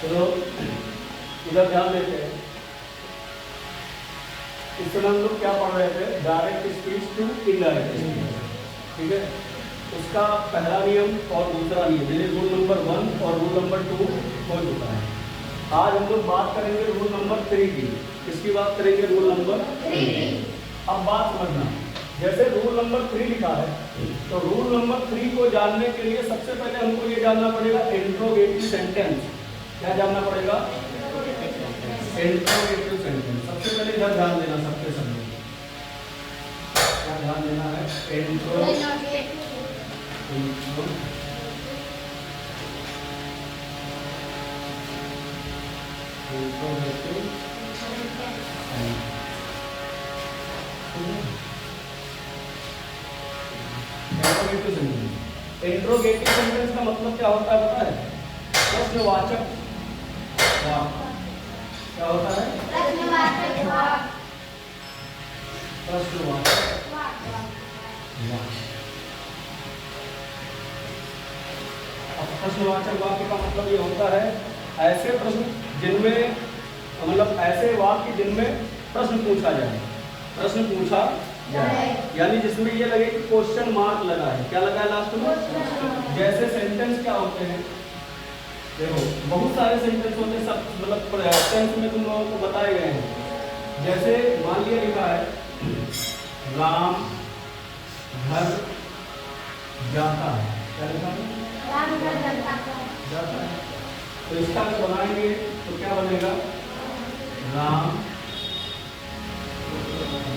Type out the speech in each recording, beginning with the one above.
चलो इधर ध्यान देते हैं। इस समय हम लोग क्या पढ़ रहे थे, direct speech to indirect speech, ठीक है। उसका पहला नियम और दूसरा नियम यानी रूल नंबर 1 और रूल नंबर 2 हो चुका है। आज हम लोग बात करेंगे रूल नंबर 3 की। किसकी बात करेंगे? Rule number 3। अब बात समझना, जैसे रूल नंबर 3 लिखा है तो रूल नंबर 3 को जानने के लिए सबसे पहले हमको ये जानना पड़ेगा इंट्रोगेटिव सेंटेंस। क्या जानना पड़ेगा? Interrogative sentence. सबसे पहले इधर ध्यान देना, सबके सामने क्या ध्यान देना है? इंट्रोगेटिव इंट्रोगेटिव सेंटेंस का मतलब क्या होता है पता है? प्रश्नवाचक वाक्य। क्या होता है? प्रश्नवाचक वाक्य। प्रश्नवाचक वाक्य। अब प्रश्नवाचक वाक्य का मतलब ये होता है ऐसे प्रश्न जिनमें मतलब ऐसे वाक्य जिनमें प्रश्न पूछा जाए, प्रश्न पूछा जाए, यानी जिसमें ये लगे कि क्वेश्चन मार्क लगा है। क्या लगा है लास्ट में? जैसे सेंटेंस क्या होते हैं, देखो बहुत सारे सेंटेंस होते हैं, सब मतलब टेंस में तुम लोगों को बताए गए हैं। जैसे मान लिया लिखा है राम घर जाता है। क्या लिखा है? राम घर जाता है। तो इसका अगर बनाएंगे तो क्या बनेगा? राम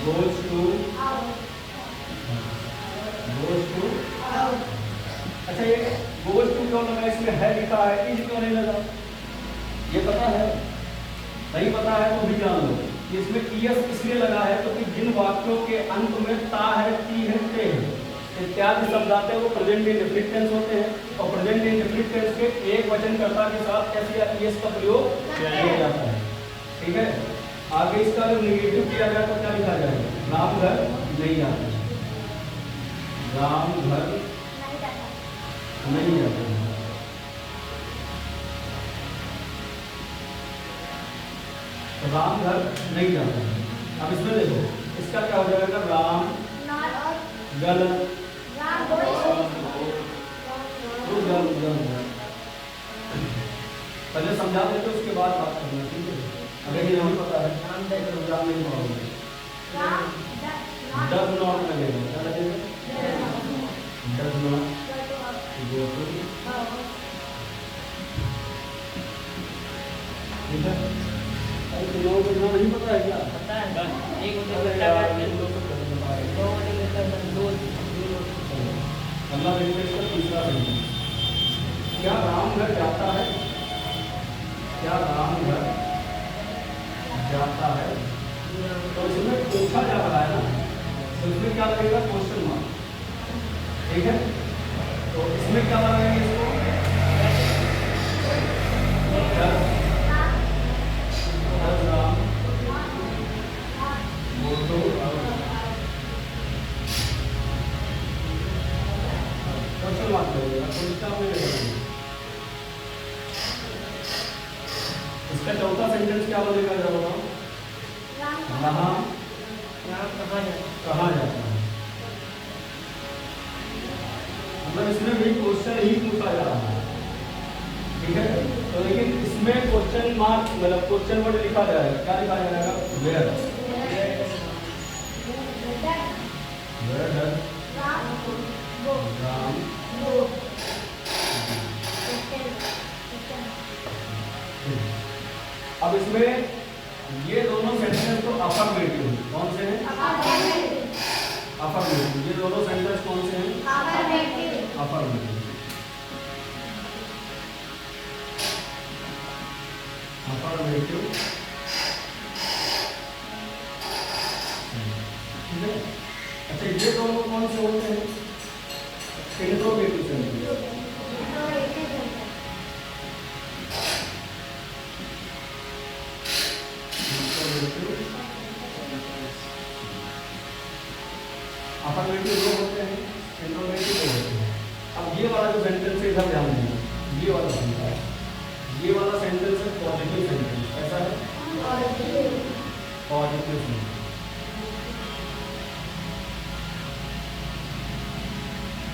goes to अच्छा ये goes to क्यों लगा? इसमें है लिखा है, इज क्यों नहीं लगा? ये पता है? नहीं पता है तो भी जान लो, इसमें ईएस इसलिए लगा है क्योंकि जिन वाक्यों के अंत में ता है, ती है, ते है इत्यादि शब्द आते हैं वो प्रेजेंट इंडेफिनिट टेंस होते हैं, और प्रेजेंट इंडेफिनिट टेंस के एक वचनकर्ता के साथ एस या ईएस का प्रयोग किया जाता है, ठीक है। आगे इसका अगर निगेटिव किया जाए तो क्या लिखा जाएगा? राम घर नहीं जाता, राम घर नहीं जाता। राम घर नहीं जाता। अब इसमें देखो इसका क्या हो जाएगा? राम गलत, पहले समझा देते उसके बाद बात करना, ठीक है। अगर ये नहीं पता है राम नहीं पढ़ोगे, डज नॉट लगेगा। क्या लगेगा? डज नॉट गो टू, ठीक है। अरे तुम लोगों को इतना नहीं पता है क्या? पता है। अल्लाह का तीसरा सेंटेंस, क्या राम घर जाता है? क्या राम घर जाता है? तो इसमें पूछा जा रहा है ना, तो इसमें क्या लगेगा? क्वेश्चन मार्क, ठीक है। तो इसमें क्या लगाएंगे? इसको क्वेश्चन मार्क लगेगा, तो इसका इसका चौथा सेंटेंस क्या बनेगा? जरा बताओ। कहाँ जाता है? मतलब इसमें भी क्वेश्चन ही पूछा जा रहा है, ठीक है। तो लेकिन इसमें क्वेश्चन मार्क मतलब क्वेश्चन वर्ड लिखा जाएगा। क्या लिखा जाएगा? वेयर। वेयर डज राम अब इसमें ये दोनों सेंटेंस तो अफर्मेटिव हैं। कौन से हैं? अफर्मेटिव। ये दोनों सेंटेंस कौन से हैं? अफर्मेटिव। अफर्मेटिव, ठीक है। अच्छा ये दोनों कौन से होते हैं? Interrogative sentence. अफर्मेटिव दो होते हैं, इंट्रोगेटिव दो होते हैं। अब ये वाला जो सेंटेंस है इधर ध्यान देना, ये वाला बनता है, ये वाला सेंटेंस है पॉजिटिव सेंटेंस। कैसा है? Positive sentence.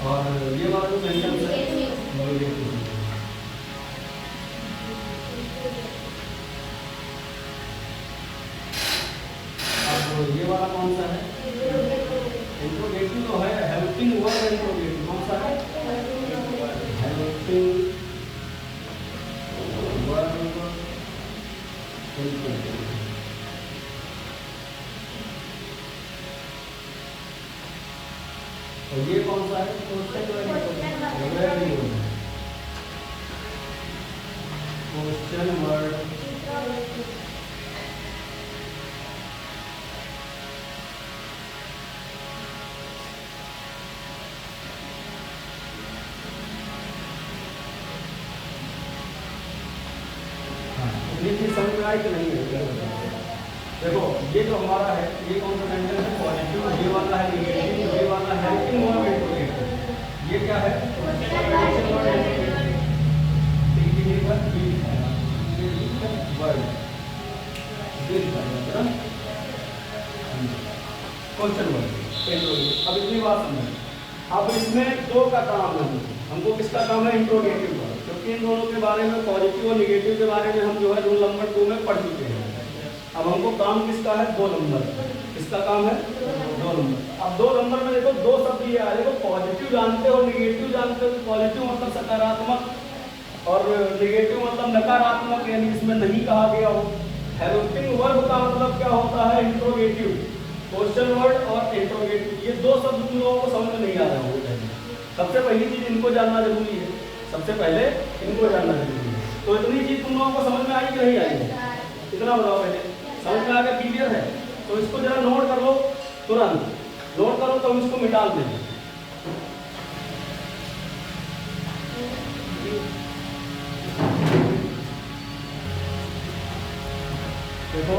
और ये वाला जो सेंटेंस है नेगेटिव सेंटेंस। अब ये वाला कौन सा है? इंट्रोगेटिव तो है, हेल्पिंग वर्ब इंट्रोगेटिव। कौन सा है? Helping verb interrogative. और ये कौन सा है? Question word. क्वेश्चन वर्ड ये चीज समझ में आई कि नहीं है? देखो ये जो हमारा है, ये कौन सा सेंटेंस है? पॉजिटिव। ये वाला है नेगेटिव। ये वाला है हेल्पिंग वर्ब इंट्रोगेटिव। ये क्या है? Question word interrogative. Word question word interrogative. अब इतनी बात समझ। अब इसमें दो का काम है, हमको किसका काम है? इंट्रोगेटिव का। क्योंकि इन दोनों के बारे में, पॉजिटिव और निगेटिव के बारे में हम जो है रूल नंबर 2 में पढ़ चुके हैं। अब हमको काम किसका है? 2 नंबर। किसका काम है? 2 नंबर। अब 2 नंबर में देखो दो शब्द ये आ रहे हो, पॉजिटिव जानते हो, निगेटिव जानते हो। पॉजिटिव मतलब सकारात्मक और निगेटिव मतलब नकारात्मक, यानी इसमें नहीं कहा गया हो। हेल्पिंग वर्ब का मतलब क्या होता है? इंट्रोगेटिव। क्वेश्चन वर्ड और इंट्रोगेटिव, ये दो शब्द तुम लोगों को समझ में नहीं आ रहा होगा। सबसे पहली चीज इनको जानना जरूरी है। सबसे पहले इनको जानना जरूरी है। तो इतनी चीज तुम लोगों को समझ में आई कि नहीं आई? इतना बताओ पहले। समझ में आ गया? क्लियर है? तो इसको जरा नोट कर लो, तुरंत नोट करो तो हम इसको मिटा देंगे। देखो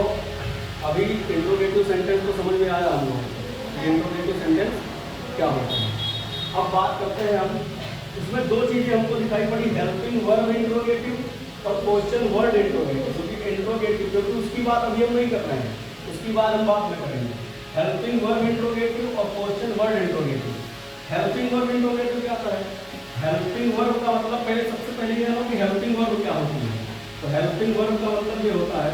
अभी इंट्रोगेटिव सेंटेंस तो समझ में आया हम लोगों को, इंट्रोगेटिव सेंटेंस क्या होता है। अब बात करते हैं हम, इसमें दो चीजें हमको दिखाई पड़ी, हेल्पिंग वर्ब इंट्रोगेटिव और क्वेश्चन वर्ड इंट्रोगेटिव। क्योंकि इंट्रोगेटिव, क्योंकि उसकी बात अभी हम नहीं कर रहे हैं, उसकी बात हम बाद में करेंगे। हेल्पिंग वर्ब इंट्रोगेटिव और question word interrogative. Helping verb interrogative क्या है? हेल्पिंग वर्ब का मतलब पहले सबसे पहले ये कि हेल्पिंग वर्ब क्या होती है। तो हेल्पिंग वर्ब का मतलब ये होता है,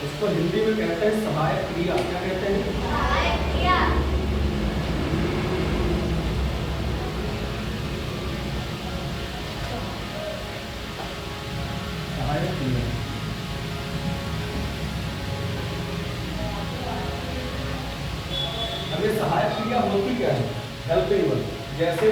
इसको हिंदी में कहते हैं सहायक क्रिया। क्या कहते हैं? सहायक क्रिया। सहायक क्रिया। अब ये सहायक क्रिया होती क्या है? Helping verb. जैसे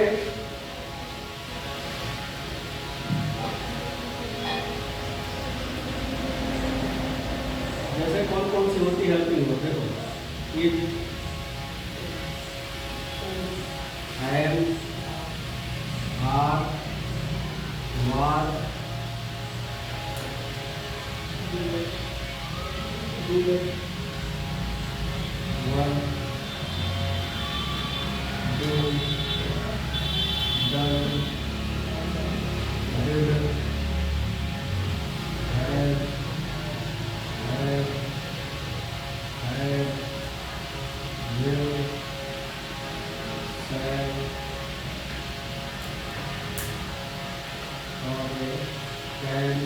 जैसे कौन कौन सी होती है हेल्पिंग वर्ब? देखो is, am, are, were, one, do, done, did, have, will, shall, can,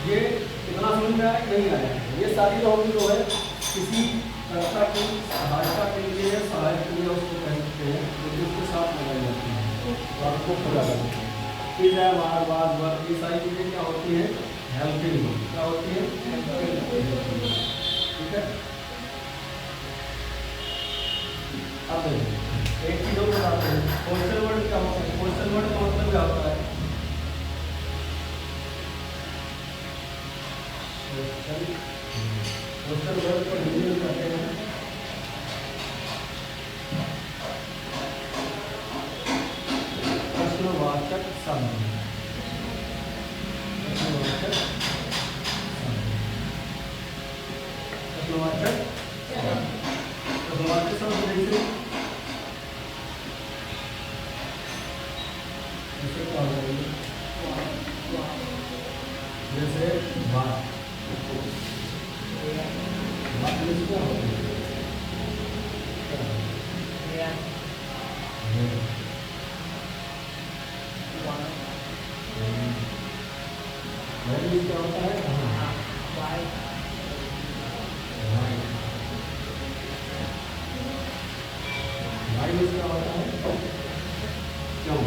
ये इतना समझ में आया कि नहीं आया? ये सारी जो होगी जो है किसी कर्ता की सहायता के लिए या सहायक के लिए उसको कह सकते हैं, जो उसके साथ लगाई जाती है तो आपको खुला करते हैं। फिर है बार बार बार, ये सारी चीज़ें क्या होती हैं? हेल्पिंग। क्या होती है? ठीक है। अब एक चीज़ और बताते हैं, क्वेश्चन वर्ड क्या होता है? क्वेश्चन वर्ड का मतलब क्या होता है? क्वेश्चन वर्ड को हिंदी में कहते हैं प्रश्नवाचक शब्द। प्रश्नवाचक शब्द जैसे क्या हो जाएगी, जैसे बात में क्या होती है, क्या होता है, क्या होता है, क्यों,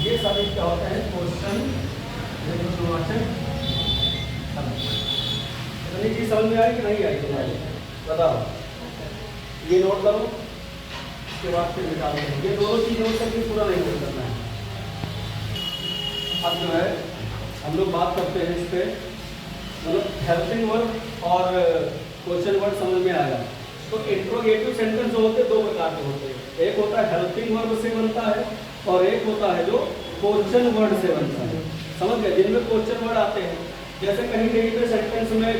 ये सभी क्या होता है, क्वेश्चन प्रश्नवाचक शब्द। इतनी चीज समझ में आई कि नहीं आई तुम्हारी, बताओ, ये नोट करो, उसके बाद फिर निकालते हैं। ये दोनों चीज नोट करके पूरा नहीं नोट करना है। अब जो है हम लोग बात करते हैं इस पे, मतलब हेल्पिंग वर्ब और क्वेश्चन वर्ड समझ में आएगा। तो इंट्रोगेटिव सेंटेंस जो होते हैं दो प्रकार के होते हैं, एक होता है हेल्पिंग वर्ब से बनता है और एक होता है जो क्वेश्चन वर्ड से बनता है। समझ गए, जिनमें क्वेश्चन वर्ड आते हैं, जैसे कहीं कहीं पे सेंटेंस में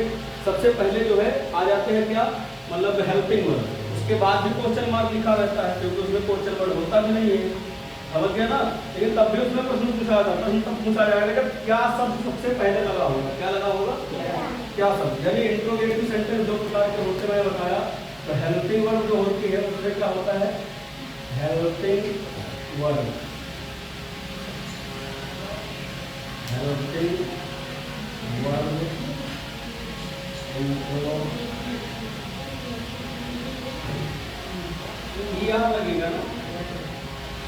सबसे पहले जो है आ जाते हैं क्या, मतलब हेल्पिंग वर्ड, उसके बाद भी क्वेश्चन मार्क लिखा रहता है क्योंकि उसमें क्वेश्चन वर्ड होता भी नहीं है, समझ गया ना। लेकिन तब भी उसमें प्रश्न पूछा जाता है, प्रश्न तब पूछा जाएगा कि क्या शब्द सबसे पहले लगा होगा, क्या लगा होगा, क्या शब्द। यानी इंट्रोगेटिव सेंटेंस दो प्रकार के होते हैं बताया। तो हेल्पिंग वर्ड जो होती है उसमें क्या होता है, हेल्पिंग वर्ड, हेल्पिंग वर्ड यहाँ लगेगा ना,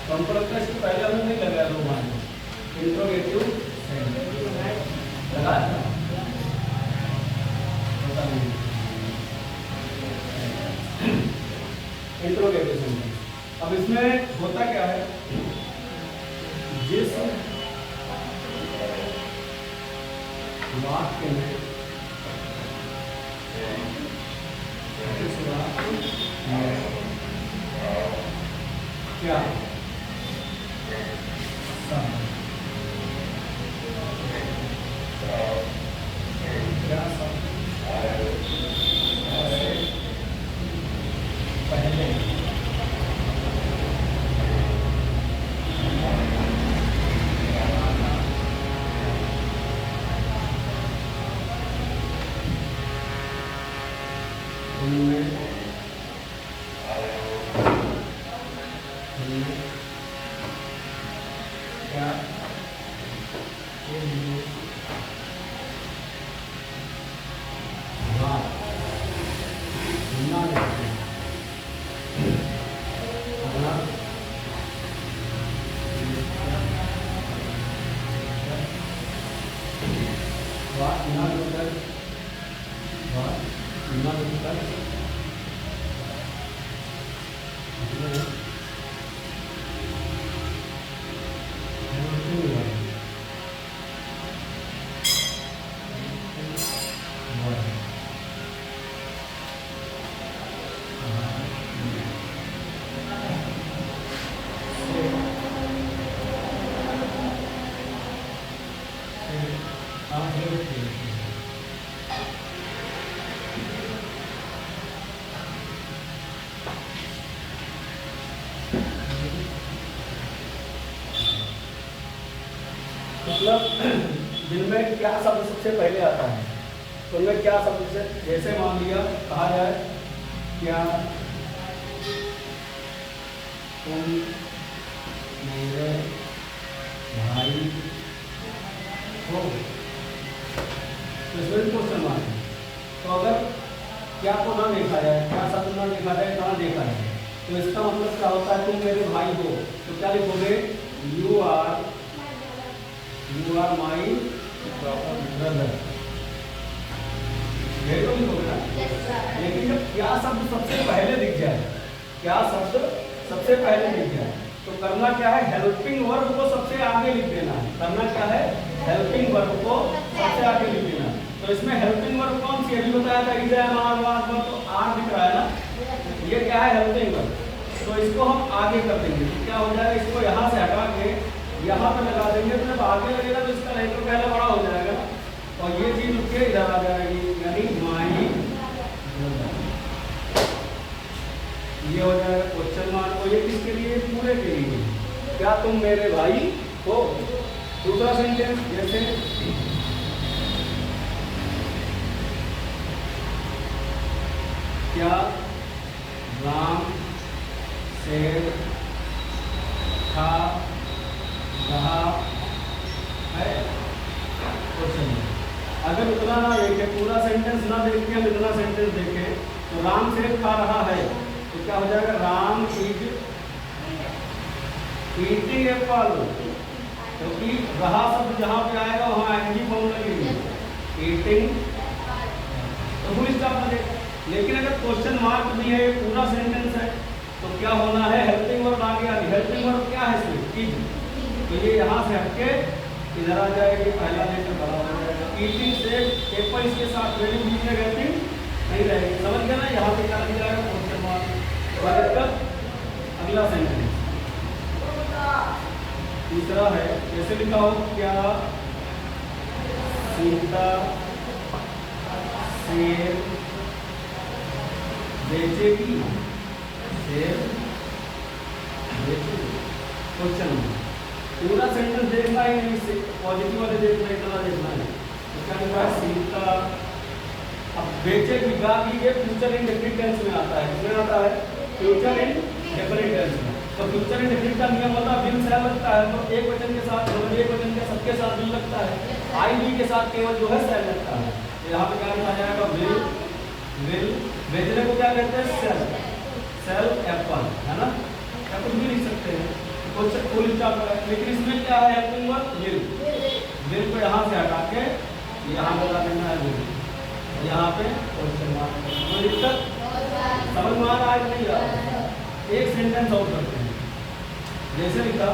कंप्यूटर का इससे पहले हमने नहीं लगाया दो मान इंट्रोगेटिव लगा इंट्रोगेटिव सेंटेंस। अब इसमें होता क्या है, जिस वाक्य में क्या मतलब जिनमें क्या शब्द सबसे पहले आता है, तो उनमें क्या शब्द से, जैसे मान लिया कहा जाए क्या तुम मेरे भाई हो, तो इसमें भी क्वेश्चन मार्क है। तो अगर क्या को ना देखा जाए, क्या शब्द ना देखा जाए, कहाँ देखा जाए, तो इसका मतलब क्या होता है, तुम मेरे भाई हो, तो क्या लिखोगे, यू आर माई ब्रदर, ये तो लिखोगे ना। लेकिन जब क्या शब्द सबसे पहले दिख जाए, क्या शब्द सबसे पहले दिख जाए, तो करना क्या है, हेल्पिंग वर्ब को सबसे आगे लिख देना है। करना क्या है, हेल्पिंग वर्ब को सबसे आगे लिख देना है। तो इसमें हेल्पिंग वर्ब कौन सी है, अभी बताया था, is am are was were, तो आर दिख रहा है ना, ये क्या है, हेल्पिंग वर्ब। तो इसको हम आगे कर देंगे, तो क्या हो जाएगा, इसको यहाँ से हटा के यहाँ पे लगा देंगे, तो जब आगे लगेगा तो इसका लेटर पहले बड़ा हो जाएगा ना, और ये चीज उठ के इधर आ जाएगी, यानी माई, ये हो जाएगा क्वेश्चन मार्क। और ये किसके लिए, पूरे के लिए, क्या तुम मेरे भाई हो। दूसरा सेंटेंस, जैसे क्या राम शेर खा रहा है, क्वेश्चन। अगर उतना ना देखे, पूरा सेंटेंस ना देख के हम इतना सेंटेंस देखें, तो राम सेब खा रहा है, तो क्या हो जाएगा, राम इज ईटिंग एप्पल, क्योंकि रहा शब्द जहाँ पे आएगा वहाँ एनजी फॉर्म लगेगी, ईटिंग, तो फुल स्टॉप लगेगा। लेकिन अगर क्वेश्चन मार्क भी है, पूरा सेंटेंस है, तो क्या होना है, हेल्पिंग वर्ब आगे आ गई। हेल्पिंग वर्ब क्या है इसमें, इज, तो ये यहाँ से हटके इधर आ जाएगी, पहला लेटर बड़ा हो जाएगा। ईटिंग से एप्पल, इसके साथ वैल्यू बीच में रहती नहीं रहेगी, समझ गया ना। यहाँ पे क्या लग जाएगा, क्वेश्चन मार्क। अगला सेंटेंस तीसरा है, जैसे लिखा हो, क्या सीता सेब बेचेगी, सेब बेचेगी, क्वेश्चन। पूरा सेंटेंस देखना ही नहीं, पॉजिटिव वाले देखना, इतना देखना है। तो क्या लिखा है, सीता, अब बेचेगी, गा की, ये फ्यूचर इंडेफिनिट टेंस में आता है, इसमें आता है फ्यूचर इंडेफिनिट टेंस में। तो फ्यूचर इंडेफिनिट का नियम होता है, विल सेल लगता है, तो एक वचन के साथ, एक वचन के सबके साथ विल लगता है, आई वी के साथ केवल जो है सेल लगता है। तो यहाँ पे क्या लिखा जाएगा, विल, बेचने को क्या कहते हैं, सेल एप्पल, है ना, या कुछ भी लिख सकते हैं, फुल स्टॉप है। लेकिन इसमें क्या है, हेल्पिंग वर्ब विल को यहाँ से हटा के यहाँ लगा देना है विल, यहाँ पे क्वेश्चन मार्क। कोई दिक्कत समझ में आ रहा है नहीं आ रहा। एक सेंटेंस और करते हैं, जैसे लिखा,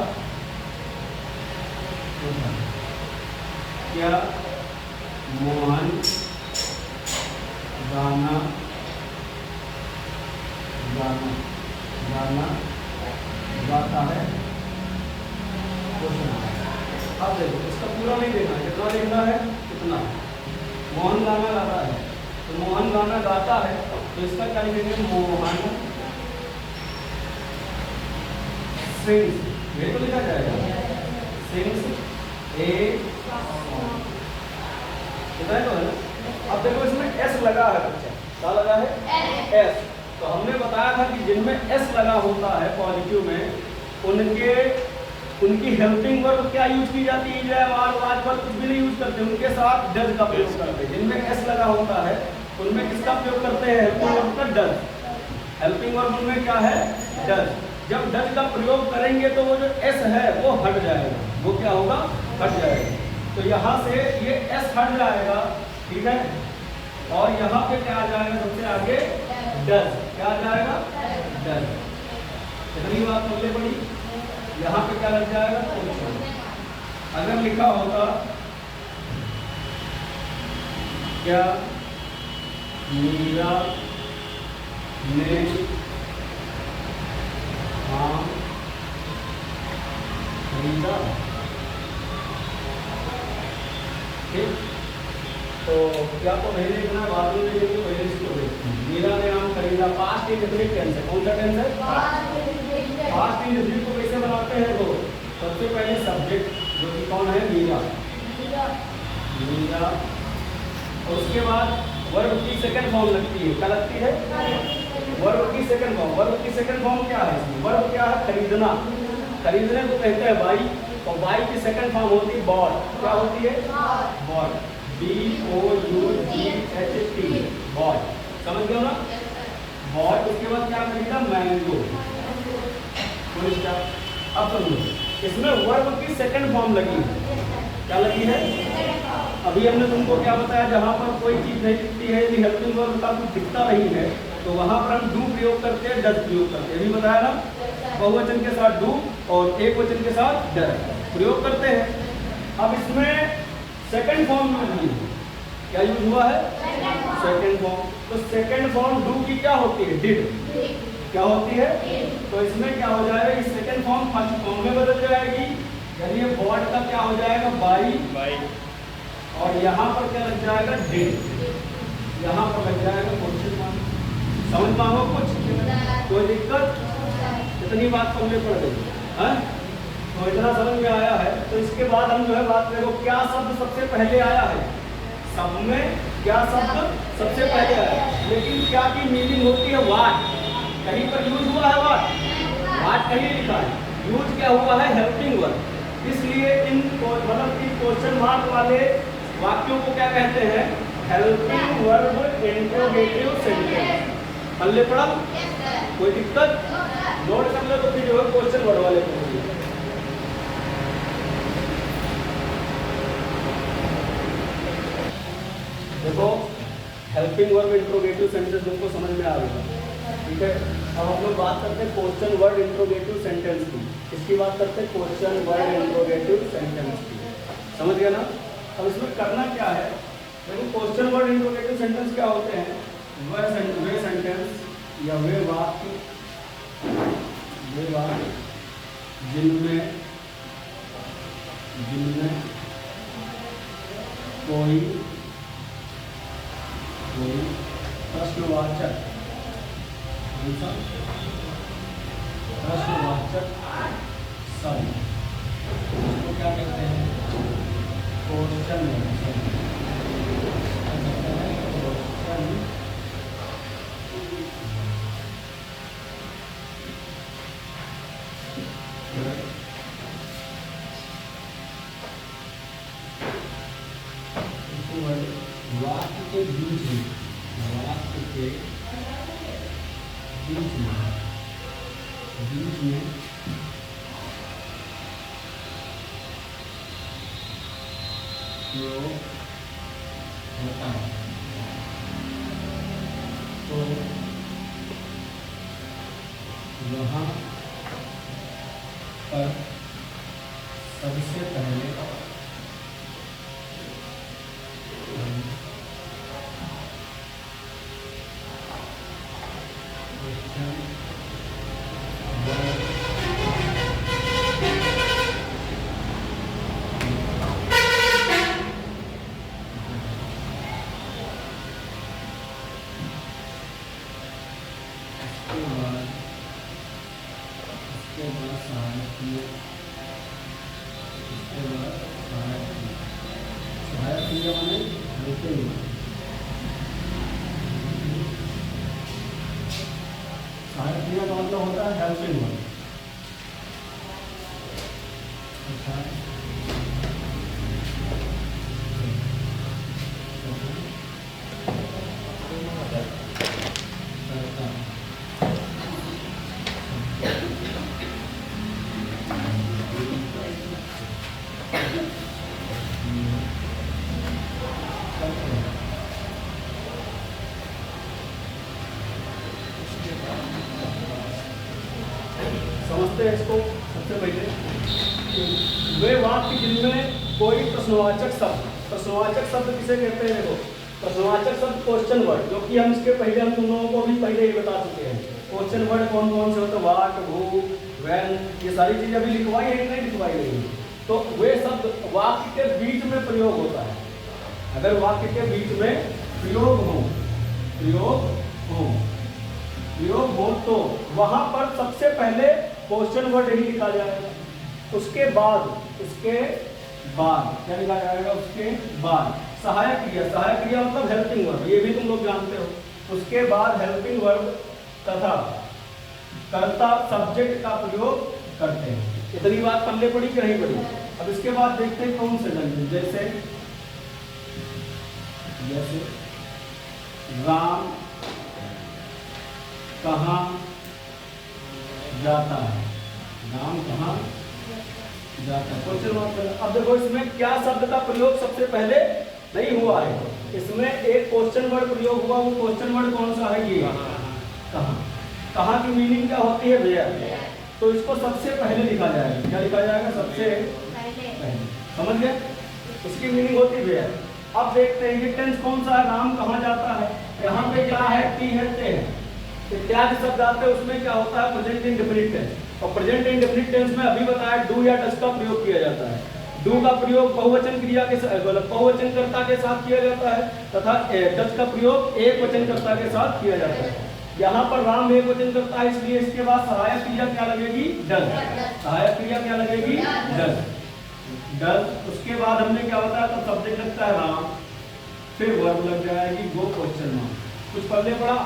क्या मोहन गाना गाता है, अब देखो इसका पूरा नहीं देखना, कितना देखना है, कितना। मोहन गाना गाता है, तो मोहन गाना गाता है, तो इसका क्या लिखेंगे, मोहन सिंग्स, ये तो लिखा जाएगा, सिंग्स ए इतना तो है ना। अब देखो इसमें एस लगा है, बच्चा क्या लगा है, एस। तो हमने बताया था कि जिनमें एस लगा होता है पॉजिटिव में, उनकी हेल्पिंग वर्ब क्या यूज की जाती है, जय वार वाज पर कुछ भी नहीं यूज करते, उनके साथ डज का प्रयोग करते हैं। जिनमें एस लगा होता है उनमें किसका प्रयोग करते हैं, हेल्पिंग वर्ब का, डज। हेल्पिंग वर्ब उनमें क्या है, डज। जब डज का प्रयोग करेंगे तो वो जो एस है वो हट जाएगा, वो क्या होगा, हट जाएगा। तो यहाँ से ये एस हट जाएगा, ठीक है, और यहाँ पे क्या आ जाएगा, सबसे आगे डज, क्या आ जाएगा, डज। इतनी बात बोलने पड़ी। यहाँ पे क्या लग जाएगा, क्वेश्चन। अगर लिखा होगा, क्या मीरा ने आम खरीदा, ठीक। तो क्या को नहीं देखना, बाद में देखिए, पहले इसको देखते हैं। मीरा ने आम खरीदा, पास्ट इंडेफिनिट टेंस है, कौन सा टेंस है, पास्ट इंडेफिनिट को कैसे बनाते हैं, तो सबसे पहले सब्जेक्ट जो कि कौन है, मीरा, और उसके बाद वर्ब की सेकंड फॉर्म लगती है, क्या लगती है, वर्ब की सेकंड फॉर्म। वर्ब की सेकंड फॉर्म क्या है, वर्ब क्या है, खरीदना, खरीदने को कहते हैं बाई, और बाई की सेकंड फॉर्म होती है बॉट, क्या होती है, बॉट। BOUGHT बॉय, समझ गए ना? बॉय, उसके बाद क्या करेगा? मैंगो। अब समझो, इसमें वर्ब की सेकंड फॉर्म लगी है। क्या लगी है? अभी हमने तुमको क्या बताया, जहाँ पर कोई चीज नहीं दिखती है, यदि हेल्पिंग वर्ब का कुछ दिखता नहीं है तो वहां पर हम डू प्रयोग करते हैं, डज प्रयोग करते हैं। अभी बताया ना, बहुवचन के साथ डू और एक वचन के साथ डज प्रयोग करते हैं। अब इसमें सेकंड फॉर्म यूज हुई है। क्या यूज हुआ है? Second form. तो सेकंड फॉर्म डू की क्या होती है? डिड। क्या होती है? तो इसमें क्या हो जाएगा? इस सेकंड फॉर्म फर्स्ट फॉर्म में बदल जाएगी, यानी ये बॉड का क्या हो जाएगा? बाई। और यहाँ पर क्या लग जाएगा? डिड। यहाँ पर लग जाएगा क्वेश्चन मार्क। समझ पाओ कुछ? कोई दिक्कत? इतनी बात पढ़ने पड़ गई है, तो इतना समझ में आया है। तो इसके बाद हम जो है बात करेंगे, क्या शब्द सबसे पहले आया है? सब में क्या शब्द सबसे पहले आया? लेकिन क्या की मीनिंग होती है? वाट। कहीं पर यूज हुआ है वाट? वाट कहीं लिखा है? यूज क्या हुआ है? Helping verb. इसलिए इन मतलब इन क्वेश्चन मार्क वाले वाक्यों को क्या कहते हैं? Helping verb interrogative sentence. पल्ले पड़ा? कोई दिक्कत? नोट कर ले तो फिर जो है क्वेश्चन वर्ड वाले पढ़ेंगे। देखो, हेल्पिंग वर्ब इंट्रोगेटिव सेंटेंस तुमको समझ में आ गया, ठीक है? अब हम लोग बात करते हैं क्वेश्चन वर्ड इंट्रोगेटिव सेंटेंस की। इसकी बात करते हैं क्वेश्चन वर्ड इंट्रोगेटिव सेंटेंस की। समझ गया ना? अब इसमें करना क्या है? देखो, क्वेश्चन वर्ड इंट्रोगेटिव सेंटेंस क्या होते हैं? वे सेंटेंस या वे वाक्य जिनमें कोई प्रश्नवाचक शब्द, उसको क्या कहते हैं? क्वेश्चन वाक्य के बीच में जो होता है, तो वहाँ पर सबसे पहले सहायक क्रिया का मतलब होता है हेल्पिंग वर्ब। समझते हैं इसको। सबसे पहले वे वाक्य जिनमें कोई प्रश्नवाचक शब्द किसे कहते हैं? देखो, प्रश्नवाचक शब्द क्वेश्चन वर्ड, जो कि हम इसके पहले हम तुम लोगों को भी पहले ही बता चुके हैं। क्वेश्चन वर्ड कौन कौन से होते हैं? व्हाट, हु, व्हेन, ये सारी चीजें अभी लिखवाई है कि नहीं लिखवाई गई? तो वे शब्द वाक्य के बीच में प्रयोग होता है। अगर वाक्य के बीच में प्रयोग हो तो वहां पर सबसे पहले क्वेश्चन वर्ड ही लिखा जाएगा। उसके बाद क्या लिखा जाएगा? उसके बाद सहायक क्रिया मतलब हेल्पिंग वर्ब, ये भी तुम लोग जानते हो। उसके बाद हेल्पिंग वर्ब तथा कर्ता सब्जेक्ट का प्रयोग करते हैं। इतनी बात पल्ले पड़ी कि नहीं पड़ी? अब इसके बाद देखते हैं कौन से सेंटेंस, जैसे जैसे राम कहाँ जाता है, राम कहाँ जाता है, क्वेश्चन मार्क। अब देखो इसमें क्या शब्द का प्रयोग सबसे पहले नहीं हुआ है, इसमें एक क्वेश्चन वर्ड प्रयोग हुआ। वो क्वेश्चन वर्ड कौन सा है? ये कहाँ। कहाँ की मीनिंग क्या होती है? वेयर। तो इसको सबसे पहले लिखा जाएगा। क्या लिखा जाएगा? सबसे पहले। समझ गए? इसकी मीनिंग होती है वेयर। अब देखते हैं ये टेंस कौन सा है, राम कहाँ जाता है। यहाँ पे क्या है? टी है, ते है, इत्यादि शब्द आते हैं। उसमें क्या होता है? Present indefinite tense. और प्रेजेंट इंडेफिनिट टेंस में अभी बताया डू या डज का प्रयोग किया जाता है। डू का प्रयोग बहुवचन क्रिया के बहुवचन कर्ता के साथ किया जाता है तथा डज का प्रयोग एक वचन कर्ता के साथ किया जाता है। यहाँ पर राम एक वचन करता है, इसलिए इसके बाद सहायक क्रिया क्या लगेगी? डज। सहायक क्रिया क्या लगेगी? डज। डज। उसके बाद हमने क्या बताया? तब सब्जेक्ट लगता है राम, फिर वर्ब लग जाएगी गो क्वेश्चन मार्क। कुछ पढ़ने पड़ा।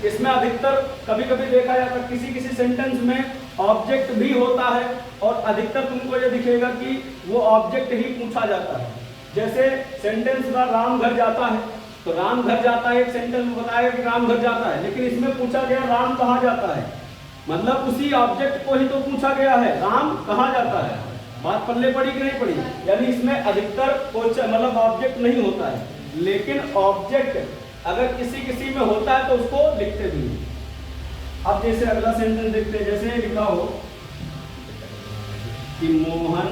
इसमें अधिकतर कभी कभी देखा जाता है किसी किसी सेंटेंस में ऑब्जेक्ट भी होता है और अधिकतर तुमको ये दिखेगा कि वो ऑब्जेक्ट ही पूछा जाता है। जैसे सेंटेंस का राम घर जाता है, तो राम घर जाता है एक सेंटेंस में बताया कि राम घर जाता है, लेकिन इसमें पूछा गया राम कहाँ जाता है, मतलब उसी ऑब्जेक्ट को ही तो पूछा गया है, राम कहाँ जाता है। बात पल्ले पड़ी कि नहीं पड़ी? यानी इसमें अधिकतर मतलब ऑब्जेक्ट नहीं होता है, लेकिन ऑब्जेक्ट अगर किसी किसी में होता है तो उसको लिखते भी हैं। अब जैसे अगला सेंटेंस देखते हैं। जैसे लिखा हो कि मोहन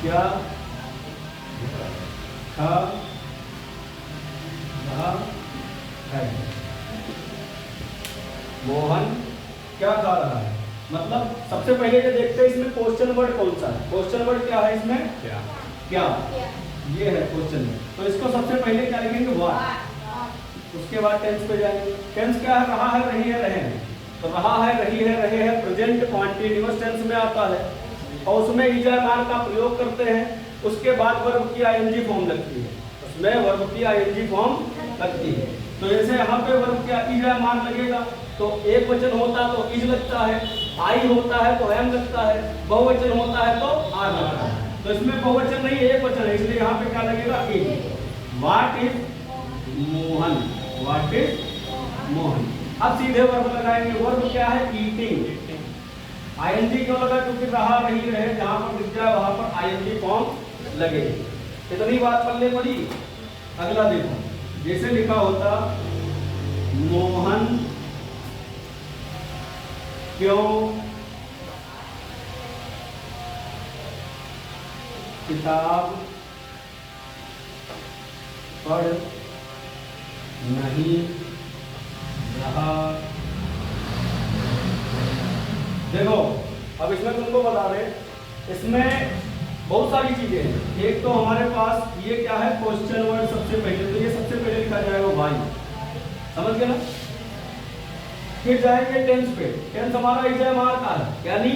क्या खा रहा है। मोहन क्या खा रहा है, मतलब सबसे पहले ये देखते हैं इसमें क्वेश्चन वर्ड कौन सा है। क्वेश्चन वर्ड क्या है इसमें? क्या। ये है क्वेश्चन। तो इसको सबसे पहले क्या लिखेंगे? व्हाट। उसके बाद टेंस पे जाएंगे। टेंस क्या है? रहा है, रही है, रहे हैं। तो रहा है, रही है, रहे हैं प्रेजेंट कॉन्टिन्यूअस टेंस में आता है और उसमें इजामार का प्रयोग करते हैं। उसके बाद वर्ब की आईएनजी फॉर्म लगती है, उसमें वर्ब की आईएनजी फॉर्म लगती है। तो जैसे यहाँ पे वर्ब क्या इजामार लगेगा, तो एक वचन होता है तो इज लगता है, आई होता है तो एम लगता है, बहुवचन होता है तो आर लगता है। तो इसमें बहुवचन नहीं एक वचन है, इसलिए यहाँ पे क्या लगेगा? Is. What is Mohan, what is Mohan. अब सीधे वर्ब लगाएंगे। वर्ब क्या है? ईटिंग। आईएनजी क्यों लगा? क्योंकि रहा, रही, रहे जहां पर दिख जाए वहां पर आईएनजी फॉर्म लगे। इतनी बात पल्ले पड़ी। अगला देखो, जैसे लिखा होता मोहन क्यों किताब पढ़ नहीं रहा। देखो अब इसमें तुमको बता रहे, इसमें बहुत सारी चीजें हैं। एक तो हमारे पास ये क्या है? क्वेश्चन वर्ड सबसे पहले, तो ये सबसे पहले लिखा जाएगा वाई। समझ गए ना? फिर जाएंगे टेंस पे। टेंस हमारा इजामार का है, यानी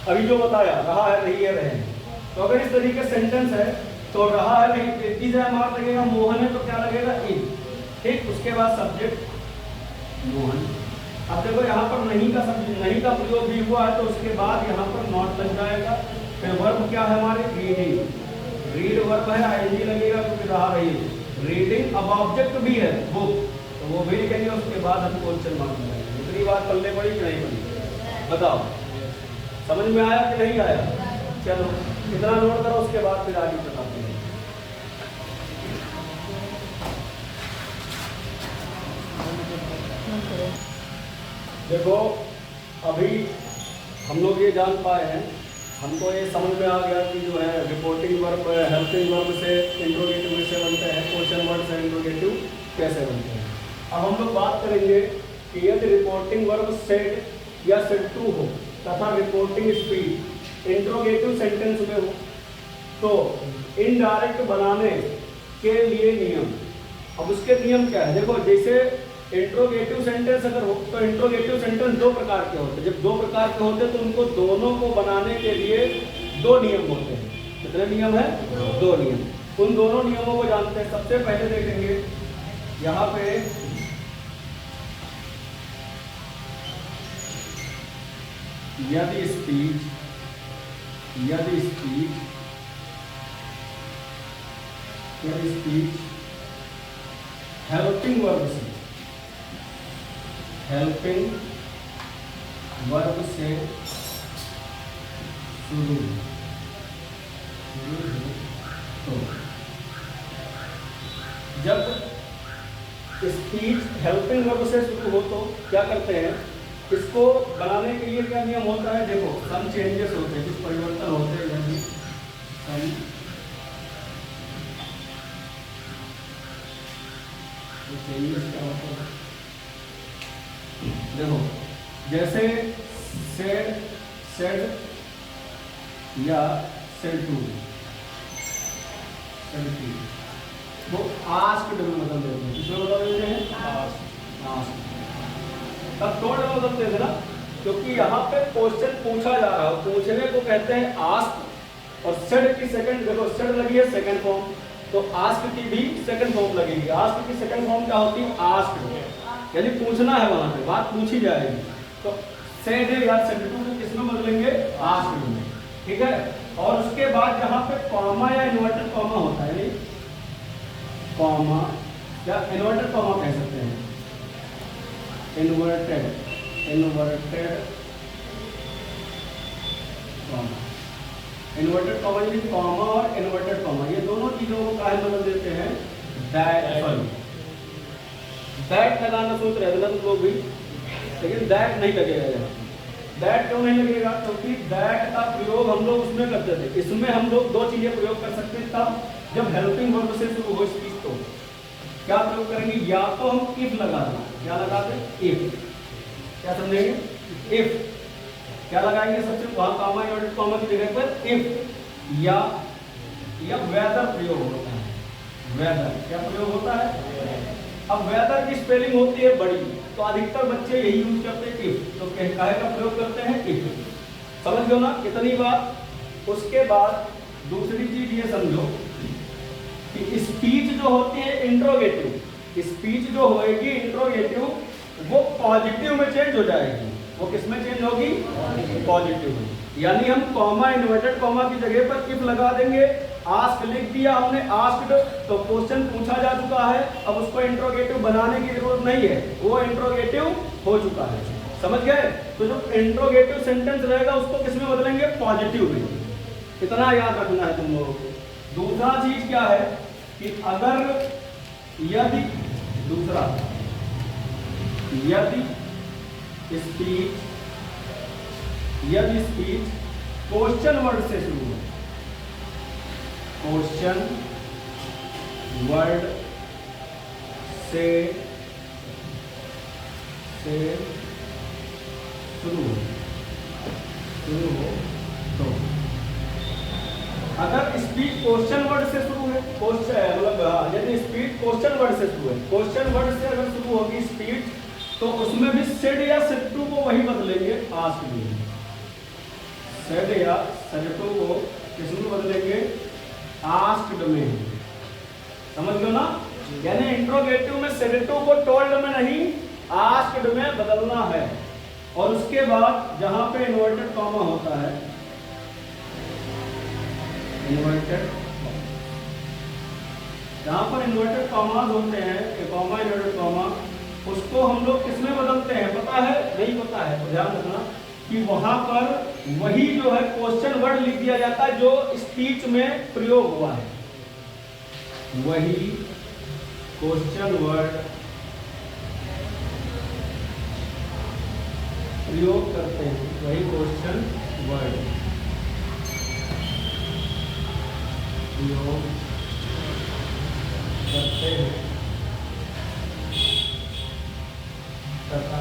अभी जो बताया रहा है, रही है, रहे हैं। तो अगर इस तरीके सेंटेंस है तो रहा है, रही, इजामार लगेगा। मोहन है तो क्या लगेगा? इज। ठीक। उसके बाद सब्जेक्ट मोहन। अब देखो यहाँ पर नहीं का नहीं का प्रयोग भी हुआ है, तो उसके बाद यहाँ पर नॉट लग जाएगा। फिर वर्ब क्या है हमारे? रीडिंग। रीड वर्ब है, आईएनजी लगेगा क्योंकि रहा, रही है। रीडिंग। अब ऑब्जेक्ट भी है बुक, तो वो भी लिखेंगे। उसके बाद हम क्वेश्चन मार्क लगाएंगे। इतनी बात पढ़ने पड़ी कि नहीं पड़ी? बताओ समझ में आया कि नहीं आया? चलो इतना नोट करो, उसके बाद फिर आगे बताते हैं। देखो अभी हम लोग ये जान पाए हैं, हमको ये समझ में आ गया कि जो है रिपोर्टिंग वर्ब हेल्पिंग वर्ब से इंट्रोगेटिव से बनते हैं, क्वेश्चन वर्ब से इंट्रोगेटिव कैसे बनते हैं। अब हम लोग बात करेंगे कि यदि रिपोर्टिंग वर्ब सेड या सेड टू हो तथा रिपोर्टिंग स्पीड इंट्रोगेटिव सेंटेंस में हो तो इनडायरेक्ट बनाने के लिए नियम। अब उसके नियम क्या है? देखो जैसे इंट्रोगेटिव सेंटेंस अगर हो तो इंट्रोगेटिव सेंटेंस दो प्रकार के होते हैं। जब दो प्रकार के होते हैं तो उनको दोनों को बनाने के लिए दो नियम होते हैं। कितने नियम है? दो नियम। उन दोनों नियमों को जानते हैं। सबसे पहले देखेंगे यहाँ पे यदि स्पीच यदि स्पीच हेल्पिंग वर्ब से शुरू तो जब स्पीच हेल्पिंग वर्ब से शुरू हो तो क्या करते हैं, इसको बनाने के लिए क्या नियम होता है, देखो सम चेंजेस होते हैं, कुछ परिवर्तन होते हैं, यानी चेंजेस क्या होता है, देखो जैसे सेड या सेड टू वो आस्क्ड में बदल देते हैं, किसमें बदल देते हैं, आस्क्ड। तब टोल्ड में बदलते थे ना, क्योंकि यहाँ पे क्वेश्चन पूछा जा रहा है, पूछने को कहते हैं आस्क, और सेड की सेकंड, देखो सेड लगी है सेकंड फॉर्म, तो आस्क की भी सेकंड फॉर्म लगेगी। आस्क की सेकंड फॉर्म क्या होती है, आस्क्ड, यानी पूछना है, वहां पे बात पूछी जाएगी। तो सेड या सेड टू को किसमें बदलेंगे, आस्क्ड में, ठीक है। और उसके बाद जहां पे कॉमा या इन्वर्टेड कॉमा होता है, कॉमा या इन्वर्टेड कॉमा कह सकते हैं, इन्वर्टेड कॉमा, इन्वर्टेड कॉमा यानी कॉमा और इन्वर्टेड कॉमा, ये दोनों चीजों को काहे बदल देते हैं, दैट लगाना सोच रहे थे ना तुम लोग भी, लेकिन दैट नहीं लगेगा यहाँ। दैट क्यों नहीं लगेगा, क्योंकि दैट का प्रयोग हम लोग उसमें करते थे, इसमें हम लोग दो चीजें प्रयोग कर सकते हैं, तब जब हेल्पिंग वर्ब से शुरू हो स्पीच तो क्या प्रयोग करेंगे, या तो हम इफ लगा दें, क्या लगा दें, इफ, क्या समझेंगे, इफ क्या लगाएंगे, सबसे वहां कॉमा इन्वर्टेड कॉमा की जगह पर इफ, या वेदर प्रयोग होता है, वेदर क्या प्रयोग होता है। अब वेदर की स्पेलिंग होती है बड़ी, तो अधिकतर बच्चे यही यूज करते हैं इफ, तो काहे का प्रयोग करते हैं, इफ। समझ लो ना कितनी बात। उसके बाद दूसरी चीज ये समझो कि स्पीच जो होती है इंट्रोगेटिव, स्पीच जो होएगी इंट्रोगेटिव, वो पॉजिटिव में चेंज हो जाएगी। वो किस में चेंज होगी, पॉजिटिव में। यानी हम कॉमा इन्वर्टेड कॉमा की जगह पर इफ लगा देंगे, आस्क लिख दिया हमने, आस्क्ड, तो क्वेश्चन पूछा जा चुका है, अब उसको इंट्रोगेटिव बनाने की जरूरत नहीं है, वो इंट्रोगेटिव हो चुका है। समझ गए। तो जो इंट्रोगेटिव सेंटेंस रहेगा उसको किस में बदलेंगे, पॉजिटिव में। इतना याद रखना है तुम लोगों को। दूसरा चीज क्या है कि अगर यदि दूसरा यदि स्पीच क्वेश्चन वर्ड से शुरू हो, क्वेश्चन वर्ड से शुरू हो तो अगर स्पीच क्वेश्चन वर्ड से शुरू है, मतलब यदि स्पीच क्वेश्चन वर्ड से शुरू है, क्वेश्चन वर्ड से अगर शुरू होगी स्पीच, तो उसमें भी सेड या सेड टू को वही बदलेंगे, आस्क्ड में। सेड या सेड टू को किसमें बदलेंगे, आस्क्ड में। समझ लो ना। यानी इंट्रोगेटिव में सेड टू को टोल्ड में नहीं, आस्क्ड में बदलना है। और उसके बाद जहां पे इन्वर्टेड कॉमा होता है, जहां पर इन्वर्टेड कॉमास होते हैं, कॉमा इन्वर्टेड कॉमा, उसको हम लोग किसमें बदलते हैं, पता है, नहीं पता है तो ध्यान रखना कि वहां पर वही जो है क्वेश्चन वर्ड लिख दिया जाता है जो स्पीच में प्रयोग हुआ है, वही क्वेश्चन वर्ड प्रयोग करते हैं, वही क्वेश्चन वर्ड प्रयोग करते हैं तथा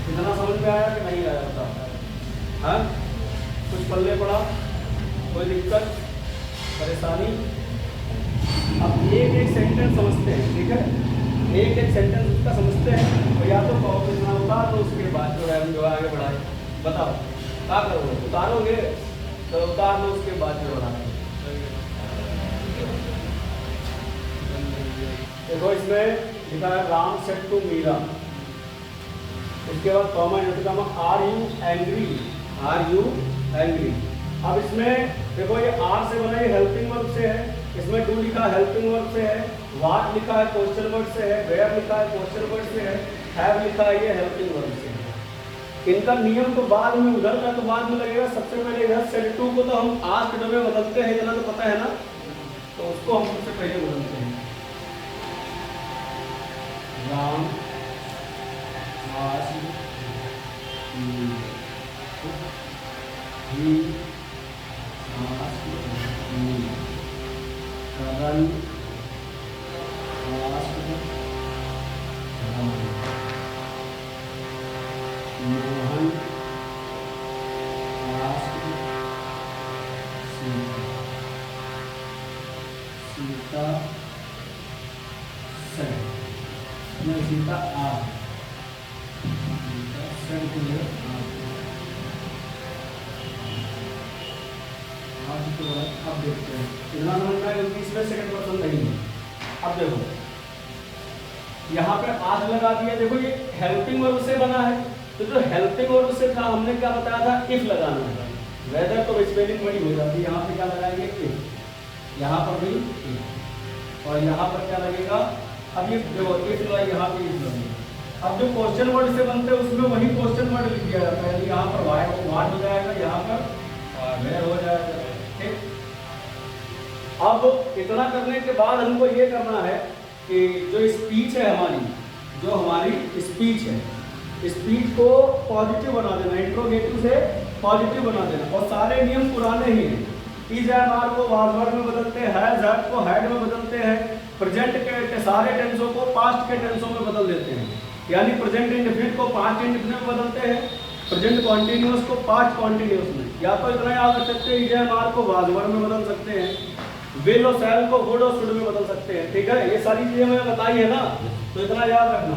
इतना समझ में आया कि नहीं आया, हाँ कुछ पल्ले पड़ा, कोई दिक्कत? परेशानी। अब एक एक सेंटेंस समझते हैं, ठीक है, एक एक सेंटेंस उसका समझते हैं। तो या तो कहो कितना होगा, तो उसके बाद जो है हम जो आगे बढ़ाए। बताओ क्या करोगे, उतारोगे तो उतार लो, उसके बाद जो बढ़ाए। देखो इसमें लिखा है राम सेड टू मीरा, उसके बाद comma inverted comma are you angry, are you angry. अब इसमें देखो ये आर से बना, ये हेल्पिंग वर्ब से है, इसमें टू लिखा है हेल्पिंग वर्ब से है, व्हाट लिखा है क्वेश्चन वर्ड से है, वेयर लिखा है क्वेश्चन वर्ड से है, हैव लिखा है ये हेल्पिंग वर्ब से है। इनका नियम तो बाद में, उधर का तो बाद में लगेगा। सबसे पहले इधर सेड टू को तो हम आस्क्ड में बदलते हैं, इतना तो पता है ना, तो उसको हम सबसे पहले बदलते हैं। Ram asked me, he asked me, Karan asked Ram, Mohan asked Sita, Sita said, नहीं सीता आस्क्ड, सीता सेड के लिए अब देखते हैं इतना समझ में आएगा, क्योंकि इसमें सेकंड पर्सन नहीं है। अब देखो यहाँ पे आज लगा दिया, देखो ये हेल्पिंग वर्ब से बना है, तो जो हेल्पिंग वर्ब से था हमने क्या बताया था, इफ लगाना है। वेदर तो स्पेलिंग बड़ी हो जाती है, यहाँ पे क्या लगाएंगे इफ, यहाँ पर भी इफ, और यहाँ पर क्या लगेगा, अब ये देखो इफ लगा, यहाँ पे इफ लगेगा। अब जो क्वेश्चन वर्ड से बनते हैं उसमें वही क्वेश्चन वर्ड लिख दिया जाता है, यहाँ पर व्हाट हो जाएगा, यहाँ पर वेयर हो जाएगा, ठीक। अब इतना करने के बाद हमको ये करना है कि जो स्पीच है हमारी, जो हमारी स्पीच है, स्पीच को पॉजिटिव बना देना, इंट्रोगेटिव से पॉजिटिव बना देना। और सारे नियम पुराने ही हैं। इज एंड आर को वाज वर्ड में बदलते हैं, हैज हैड को हैड में बदलते हैं, प्रेजेंट के सारे टेंसों को पास्ट के टेंसों में बदल देते हैं, यानी प्रेजेंट इंडेफिनिट को पास्ट इंडेफिनिट में बदलते हैं, प्रेजेंट कॉन्टिन्यूअस को पास्ट कॉन्टिन्यूअस में। या तो इतना याद रख सकते हैं, इज एंड आर को वाज वर्ड में बदल सकते हैं, विल और शैल को वुड और शुड में बदल सकते हैं, ठीक है। ये सारी चीजें मैंने बताई है ना, तो इतना याद रखना।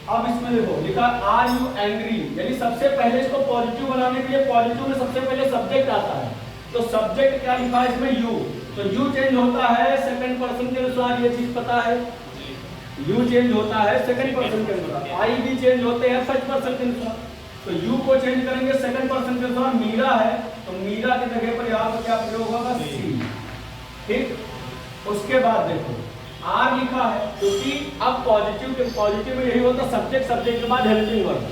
अब इसमें देखो लिखा आर यू एंग्री, यानी सबसे पहले इसको पॉजिटिव बनाने के लिए पॉजिटिव में सबसे पहले सब्जेक्ट आता है, तो सब्जेक्ट क्या लिखा है इसमें, यू। तो यू चेंज होता है सेकंड पर्सन के अनुसार, ये चीज पता है, यू चेंज होता है सेकंड पर्सन के अनुसार, आई भी चेंज होते हैं फर्स्ट पर्सन के अनुसार। तो यू को चेंज करेंगे सेकंड पर्सन के अनुसार, मीरा है तो मीरा की जगह पर यहाँ पर क्या प्रयोग होगा, सी, ठीक। उसके बाद देखो आर लिखा है, क्योंकि अब पॉजिटिव के पॉजिटिव में यही होता है, सब्जेक्ट, सब्जेक्ट के बाद हेल्पिंग वर्ब,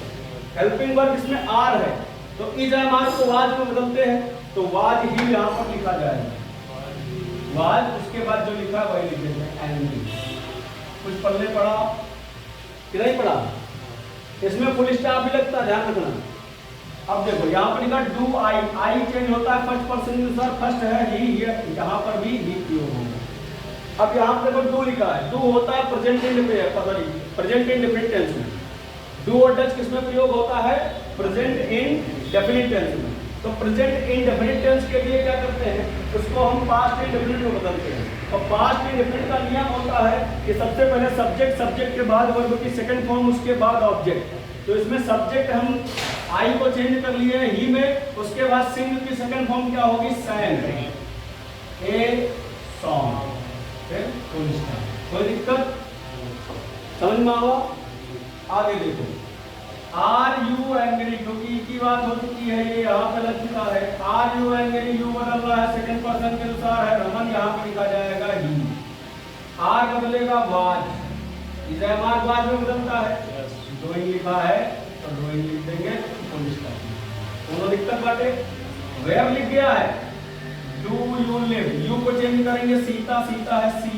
हेल्पिंग वर्ब इसमें आर है, तो इज एंड आर को वाज में बदलते हैं, तो वाज ही यहाँ पर लिखा जाएगा, वाज। उसके बाद जो लिखा है वही लिख देते हैं, एंग्री। कुछ पढ़ने पढ़ा कि नहीं पढ़ा, इसमें फुल स्टॉप भी लगता है, ध्यान रखना। अब देखो यहाँ पर लिखा डू आई, आई चेंज होता है फर्स्ट पर्सन के अनुसार, फर्स्ट है ही, यहाँ पर भी ही प्रयोग होगा। अब यहाँ पर देखो डू लिखा है, डू होता है प्रेजेंट इंडेफिनिट टेंस में, डू और डच किसमें प्रयोग होता है, प्रेजेंट इंडेफिनिट टेंस में। तो प्रेजेंट इंडेफिनिट टेंस के लिए क्या करते हैं, उसको हम पास्ट इंडेफिनिट में बदलते हैं। और पास्ट इंडेफिनिट का नियम होता है कि सबसे पहले सब्जेक्ट, सब्जेक्ट के बाद वर्ब की सेकंड फॉर्म, उसके बाद ऑब्जेक्ट। तो इसमें सब्जेक्ट हम आई को चेंज कर लिए हैं ही में, उसके बाद सिंग की सेकंड फॉर्म क्या होगी, सैंग, ए सॉन्ग, कोई दिक्कत समझ में आओ। आगे देखो आर यू एंग्री, क्योंकि की बात हो चुकी है, ये यहाँ पे लग चुका है। आर यू एंग्री, यू बदल रहा है सेकंड पर्सन के अनुसार है, रमन यहाँ पे लिखा जाएगा ही, आर बदलेगा was, is am are was में बदलता है, डूइंग लिखा है तो डूइंग लिख देंगे, दोनों दिक्कत बाटे। वेयर लिख गया है, डू यू लिव, यू को चेंज करेंगे सीता, सीता है सी,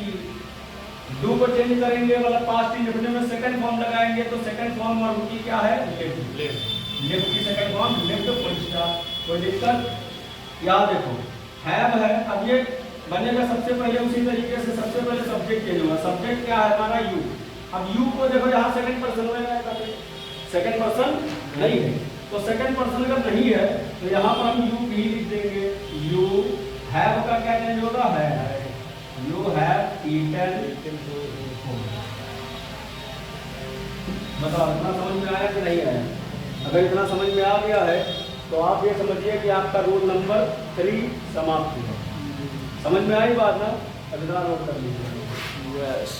डू को चेंज करेंगे मतलब पास्ट इंडेफिनिट में सेकंड फॉर्म लगाएंगे, तो सेकंड फॉर्म वर्ब की क्या है, लिव, लिव की सेकंड फॉर्म लिव, तो फुल स्टॉप, कोई दिक्कत। यहाँ देखो हैव है, अब ये बनेगा सबसे पहले उसी तरीके से, सबसे पहले सब्जेक्ट चेंज होगा, सब्जेक्ट क्या है हमारा यू। अब यू को देखो यहाँ सेकंड पर्सन में आएगा, सेकंड पर्सन नहीं है, तो सेकंड पर्सन अगर नहीं है तो यहाँ पर हम यू भी लिख देंगे, यू हैव का क्या चेंज होगा है, यू हैव ईटन। बताओ इतना समझ में आया कि नहीं आया? अगर इतना समझ में आ गया है तो आप ये समझिए कि आपका रूल नंबर 3 समाप्त हुआ। समझ में आई बात ना? अब इतना नोट कर लीजिए। यस।